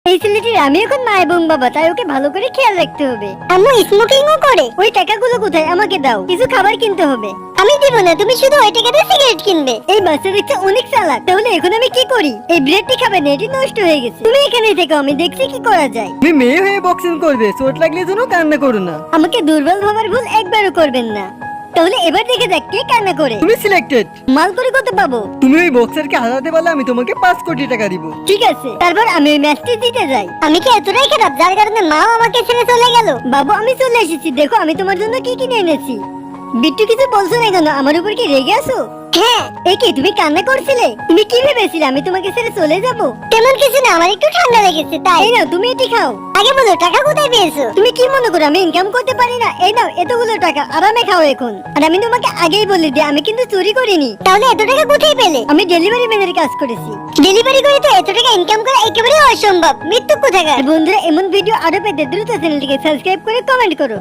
এই ছেলেটির আমি এখন মা এবং বাবা, তাই ওকে ভালো করে খেয়াল রাখতে হবে। আম্মু স্মোকিংও করে? ওই টাকাগুলো কোথায়? আমাকে দাও, কিছু খাবার কিনতে হবে। আমি দিব না, তুমি শুধু ওই টাকাতে সিগারেট কিনবে। এই বাচ্চা দেখতে অনেক চালাক, তাহলে এখন আমি কি করি? এই ব্রেডটি খাবে না, এটি নষ্ট হয়ে গেছে। তুমি এখানেই থেকো, আমি দেখছি কি করা যায়। তুমি মেয়ে হয়ে বক্সিং করবে, চোট লাগলে যেন কান্না করো না। আমাকে দুর্বল ভাবার ভুল একবারও করবেন না। তাহলে এবার দেখে যাক কে কান্না করে। তুমি সিলেক্টেড। মাল করে কত পাবো? তুমি ওই বক্সারকে হারাতে পারলে আমি তোমাকে 5 কোটি টাকা দিব। ঠিক আছে, তারপর আমি ওই ম্যাচটি জিতে যাই। আমি কি এতটাই খারাপ যার কারণে মা আমাকে ছেড়ে চলে গেল? বাবু আমি চলে এসেছি, দেখো আমি তোমার জন্য কি কিনে এনেছি। বিট্টু কিছু বলছো না কেন? আমার উপর কি রেগে আছো? হ্যাঁ। এ কি তুমি কান্না করছিলে? তুমি কি ভেবেছিলে আমি তোমাকে ছেড়ে চলে যাব? তেমন কিছু না, আমার একটু ঠান্ডা লেগেছে তাই। এই নাও তুমি এটি খাও। আগে বলো টাকা কোথায় পেয়েছো? তুমি কি মনে করো আমি ইনকাম করতে পারি না? এই নাও এতগুলো টাকা, আরামে খাও এখন। আর আমি তোমাকে আগেই বলে দিই আমি কিন্তু চুরি করিনি। তাহলে এত টাকা কোথায় পেলে? আমি ডেলিভারি ম্যানের কাজ করেছি। ডেলিভারি করে তো এত টাকা ইনকাম করা একেবারে অসম্ভব, মৃত্যু কোথাকার। বন্ধুরা এমন ভিডিও আরো পেতে দ্রুত চ্যানেলটিকে সাবস্ক্রাইব করে কমেন্ট করো।